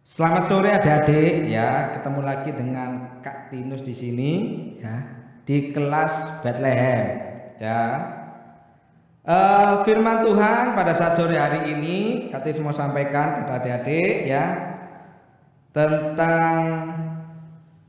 Selamat sore adik-adik ya, ketemu lagi dengan Kak Tinus di sini ya di kelas Bethlehem ya. Firman Tuhan pada saat sore hari ini Kak Tinus mau sampaikan kepada adik-adik ya tentang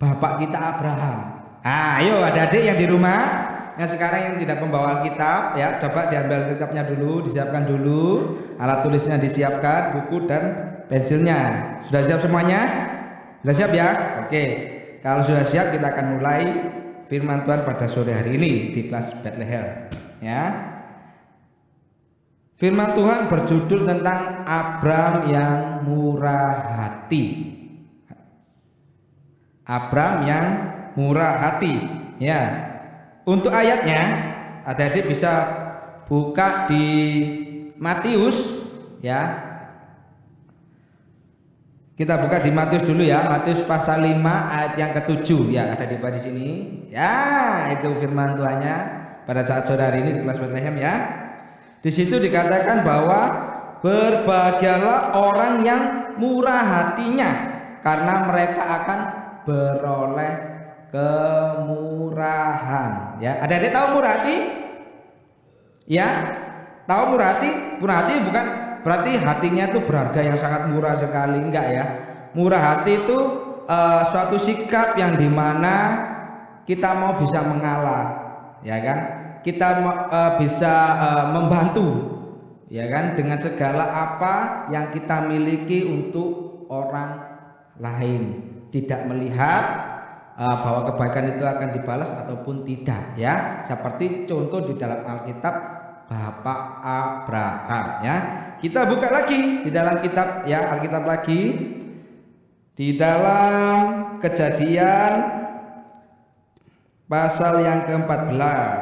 Bapak kita Abraham. Ayo adik-adik yang di rumah yang sekarang yang tidak membawa Alkitab ya, coba diambil Alkitabnya dulu, disiapkan dulu, alat tulisnya disiapkan, buku dan pensilnya. Sudah siap semuanya? Sudah siap ya? Oke. Kalau sudah siap kita akan mulai firman Tuhan pada sore hari ini di kelas Bethlehem ya. Firman Tuhan berjudul tentang Abram yang murah hati. Abram yang murah hati ya. Untuk ayatnya adik-adik bisa buka di Matius ya. Kita buka di Matius dulu ya, Matius pasal 5 ayat yang ke-7 ya, ada di sini. Ya, itu firman Tuhannya pada saat sore hari ini di kelas Bethlehem ya. Di situ dikatakan bahwa berbahagialah orang yang murah hatinya karena mereka akan beroleh kemurahan. Ya, adik-adik tahu murah hati? Ya, tahu murah hati? Murah hati bukan berarti hatinya itu berharga yang sangat murah sekali, enggak ya. Murah hati itu suatu sikap yang dimana kita mau bisa mengalah, ya kan? Kita bisa membantu, ya kan? Dengan segala apa yang kita miliki untuk orang lain, tidak melihat bahwa kebaikan itu akan dibalas ataupun tidak, ya. Seperti contoh di dalam Alkitab Bapak Abraham, ya. Kita buka lagi di dalam kitab ya, Alkitab lagi di dalam Kejadian pasal yang ke-14.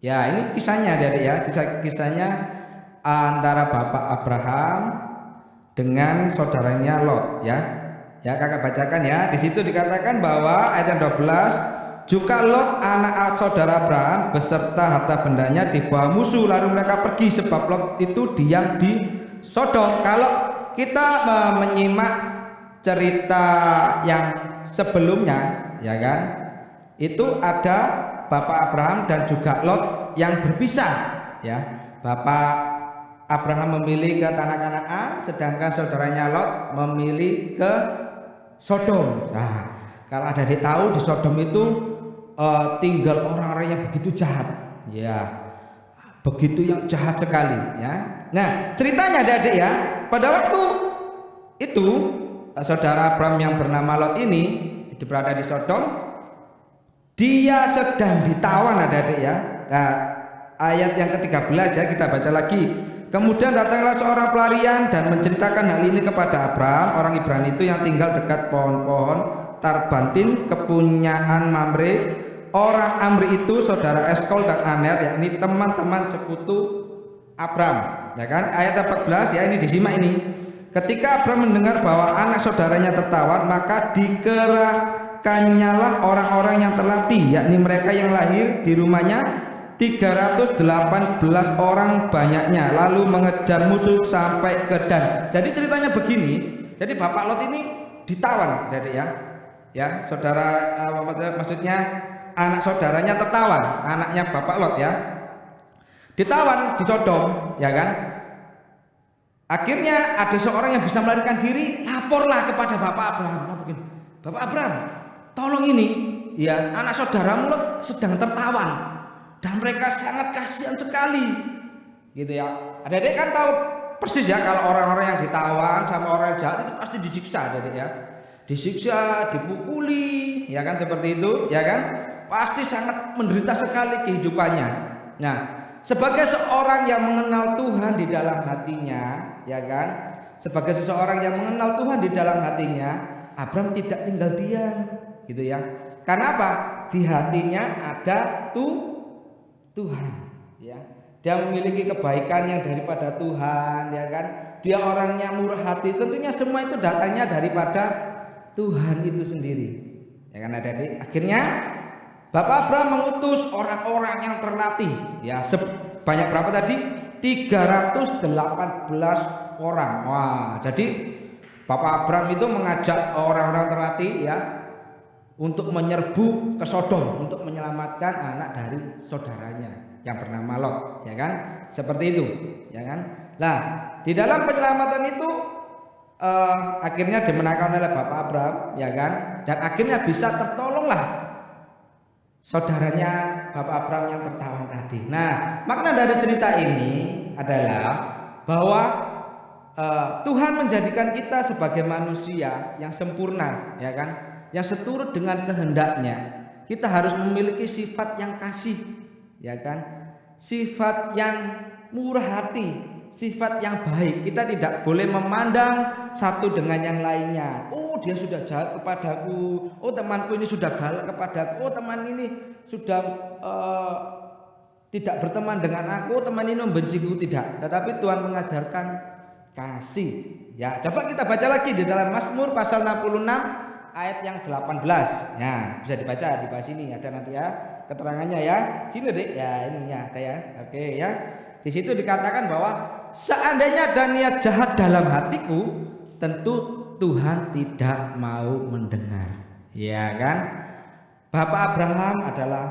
Ya, ini kisahnya dari ya, kisahnya antara Bapak Abraham dengan saudaranya Lot ya. Ya, kakak bacakan ya. Di situ dikatakan bahwa ayat yang 12, juga Lot anak saudara Abraham beserta harta bendanya dibawa musuh, lalu mereka pergi sebab Lot itu diam di Sodom. Kalau kita menyimak cerita yang sebelumnya, ya kan, itu ada Bapak Abraham dan juga Lot yang berpisah, ya. Bapak Abraham memilih ke tanah Kanaan, sedangkan saudaranya Lot memilih ke Sodom. Nah, kalau ada tahu di Sodom itu tinggal orang-orang yang begitu jahat, ya, begitu yang jahat sekali, ya. Nah, ceritanya adik-adik ya, pada waktu itu saudara Abraham yang bernama Lot ini itu berada di Sodom, dia sedang ditawan adik-adik ya. Nah, ayat yang ke-13 ya, kita baca lagi. Kemudian datanglah seorang pelarian dan menceritakan hal ini kepada Abraham, orang Ibrani itu yang tinggal dekat pohon-pohon Tarbantin kepunyaan Mamre. Orang Amri itu saudara Eskol dan Aner, yakni teman-teman sekutu Abram, ya kan? Ayat 14 ya, ini disimak ini. Ketika Abram mendengar bahwa anak saudaranya tertawan, maka dikerahkannya lah orang-orang yang terlatih, yakni mereka yang lahir di rumahnya 318 orang banyaknya, lalu mengejar musuh sampai ke Dan. Jadi ceritanya begini. Jadi Bapak Lot ini ditawan, jadi ya, saudara maksudnya anak saudaranya tertawan, anaknya Bapak Lot ya, ditawan di Sodom, ya kan. Akhirnya ada seorang yang bisa melarikan diri, laporlah kepada Bapak Abraham. Bapak Abraham, tolong ini, ya, anak saudaramu Lot sedang tertawan dan mereka sangat kasihan sekali, gitu ya. Adik-adik kan tahu persis ya, kalau orang-orang yang ditawan sama orang yang jahat itu pasti disiksa, adik-adik ya, disiksa, dipukuli, ya kan, seperti itu, ya kan. Pasti sangat menderita sekali kehidupannya. Nah, sebagai seorang yang mengenal Tuhan di dalam hatinya, ya kan, sebagai seseorang yang mengenal Tuhan di dalam hatinya, Abram tidak tinggal diam, gitu ya. Karena apa? Di hatinya ada Tuhan, ya. Dia memiliki kebaikan yang daripada Tuhan, ya kan. Dia orangnya murah hati. Tentunya semua itu datangnya daripada Tuhan itu sendiri, ya kan adik-adik. Akhirnya Bapak Abraham mengutus orang-orang yang terlatih, ya, sebanyak berapa tadi? 318 orang. Wah, jadi Bapak Abraham itu mengajak orang-orang terlatih ya untuk menyerbu ke Sodom untuk menyelamatkan anak dari saudaranya yang bernama Lot, ya kan? Seperti itu, ya kan? Nah, di dalam penyelamatan itu akhirnya dimenangkan oleh Bapak Abraham, ya kan? Dan akhirnya bisa tertolonglah saudaranya Bapak Abraham yang tertawan tadi. Nah, makna dari cerita ini adalah bahwa Tuhan menjadikan kita sebagai manusia yang sempurna, ya kan? Yang seturut dengan kehendaknya. Kita harus memiliki sifat yang kasih, ya kan? Sifat yang murah hati, sifat yang baik. Kita tidak boleh memandang satu dengan yang lainnya. Oh, dia sudah jahat kepadaku. Oh, temanku ini sudah galak kepadaku. Oh, teman ini sudah tidak berteman dengan aku. Teman ini membenciku. Tidak. Tetapi Tuhan mengajarkan kasih. Ya, coba kita baca lagi di dalam Mazmur pasal 66 ayat yang 18. Nah, bisa dibaca di bawah sini ada nanti ya keterangannya ya. Sini Dek. Ya, ini ya ada ya. Oke ya. Di situ dikatakan bahwa seandainya ada niat jahat dalam hatiku, tentu Tuhan tidak mau mendengar. Ya kan? Bapak Abraham adalah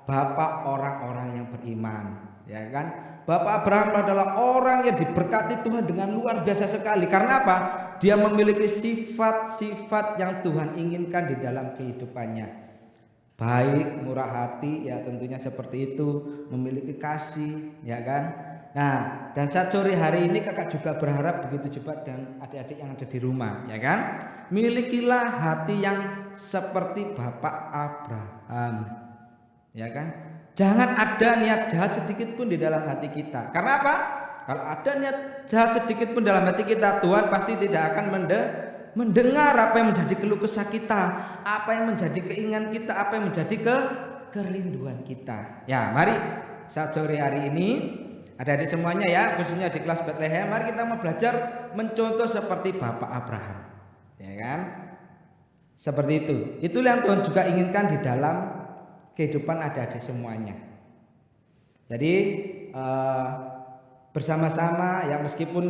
bapak orang-orang yang beriman, ya kan? Bapak Abraham adalah orang yang diberkati Tuhan dengan luar biasa sekali. Karena apa? Dia memiliki sifat-sifat yang Tuhan inginkan di dalam kehidupannya. Baik, murah hati, ya tentunya seperti itu, memiliki kasih, ya kan? Nah, dan saat sore hari ini kakak juga berharap begitu juga dan adik-adik yang ada di rumah, ya kan? Milikilah hati yang seperti Bapak Abraham, ya kan? Jangan ada niat jahat sedikit pun di dalam hati kita. Karena apa? Kalau ada niat jahat sedikit pun dalam hati kita, Tuhan pasti tidak akan mendengar apa yang menjadi keluh kesah kita, apa yang menjadi keinginan kita, apa yang menjadi kerinduan kita. Ya, mari saat sore hari ini adik-adik semuanya ya, khususnya di kelas Bethlehem, mari kita mau belajar mencontoh seperti Bapak Abraham, ya kan? Seperti itu. Itulah yang Tuhan juga inginkan di dalam kehidupan adik-adik semuanya. Jadi bersama-sama ya, meskipun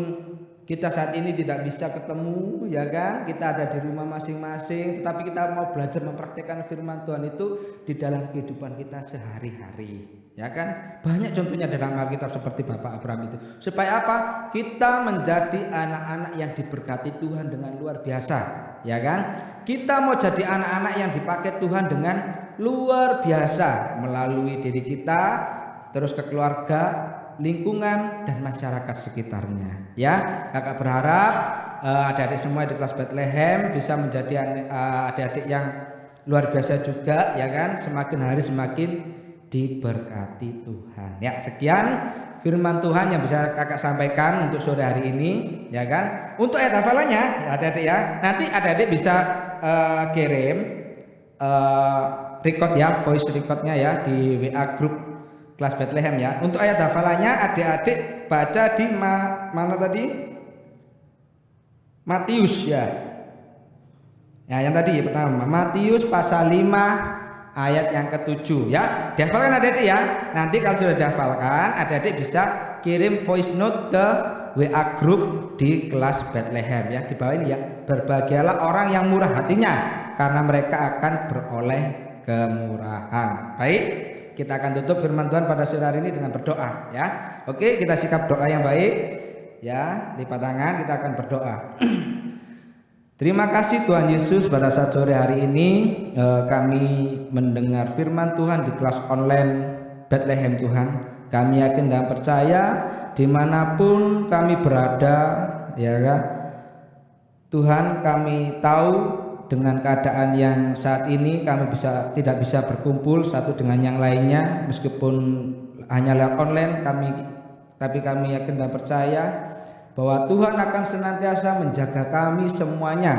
kita saat ini tidak bisa ketemu, ya kan? Kita ada di rumah masing-masing, tetapi kita mau belajar mempraktikkan firman Tuhan itu di dalam kehidupan kita sehari-hari. Ya kan? Banyak contohnya dalam Alkitab seperti Bapak Abraham itu. Supaya apa? Kita menjadi anak-anak yang diberkati Tuhan dengan luar biasa, ya kan? Kita mau jadi anak-anak yang dipakai Tuhan dengan luar biasa melalui diri kita, terus ke keluarga, lingkungan dan masyarakat sekitarnya. Ya, kakak berharap adik-adik semua di kelas Bethlehem bisa menjadi adik-adik yang luar biasa juga, ya kan? Semakin hari semakin diberkati Tuhan. Ya, sekian firman Tuhan yang bisa kakak sampaikan untuk sore hari ini, ya kan? Untuk ayat hafalannya, ya adik-adik ya. Nanti adik-adik bisa kirim record ya, voice recordnya ya di WA grup kelas Bethlehem ya. Untuk ayat hafalannya adik-adik baca di mana tadi? Matius ya. Ya, yang tadi pertama Matius pasal 5 ayat yang ke-7 ya. Dihafalkan adik-adik ya. Nanti kalau sudah dihafalkan, adik-adik bisa kirim voice note ke WA grup di kelas Bethlehem ya. Di bawah ini ya. Berbahagialah orang yang murah hatinya, karena mereka akan beroleh kemurahan. Baik, kita akan tutup firman Tuhan pada sore hari ini dengan berdoa ya. Oke, kita sikap doa yang baik ya. Lipat tangan, kita akan berdoa. Terima kasih Tuhan Yesus, pada saat sore hari ini kami mendengar firman Tuhan di kelas online Bethlehem Tuhan. Kami yakin dan percaya dimanapun kami berada, ya kan? Tuhan, kami tahu dengan keadaan yang saat ini kami tidak bisa berkumpul satu dengan yang lainnya, meskipun hanya lewat online tapi kami yakin dan percaya bahwa Tuhan akan senantiasa menjaga kami semuanya,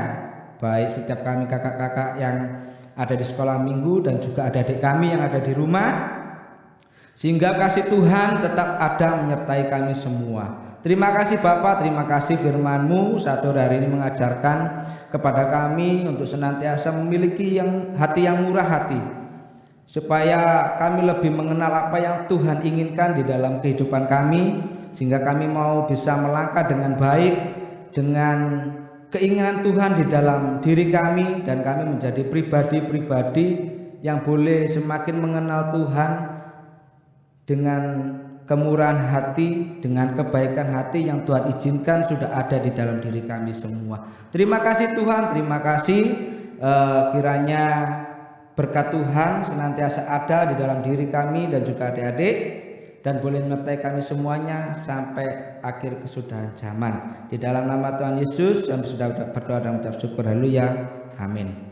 baik setiap kami kakak-kakak yang ada di sekolah minggu dan juga adik-adik kami yang ada di rumah, sehingga kasih Tuhan tetap ada menyertai kami semua. Terima kasih Bapak, terima kasih firman-Mu saat sore hari ini mengajarkan kepada kami untuk senantiasa memiliki hati yang murah hati, supaya kami lebih mengenal apa yang Tuhan inginkan di dalam kehidupan kami, sehingga kami mau bisa melangkah dengan baik dengan keinginan Tuhan di dalam diri kami, dan kami menjadi pribadi-pribadi yang boleh semakin mengenal Tuhan dengan kemurahan hati, dengan kebaikan hati yang Tuhan izinkan sudah ada di dalam diri kami semua. Terima kasih Tuhan, terima kasih. Kiranya berkat Tuhan senantiasa ada di dalam diri kami dan juga adik-adik, dan boleh menyertai kami semuanya sampai akhir kesudahan zaman. Di dalam nama Tuhan Yesus, kami sudah berdoa dan mengucap syukur. Haleluya. Amin.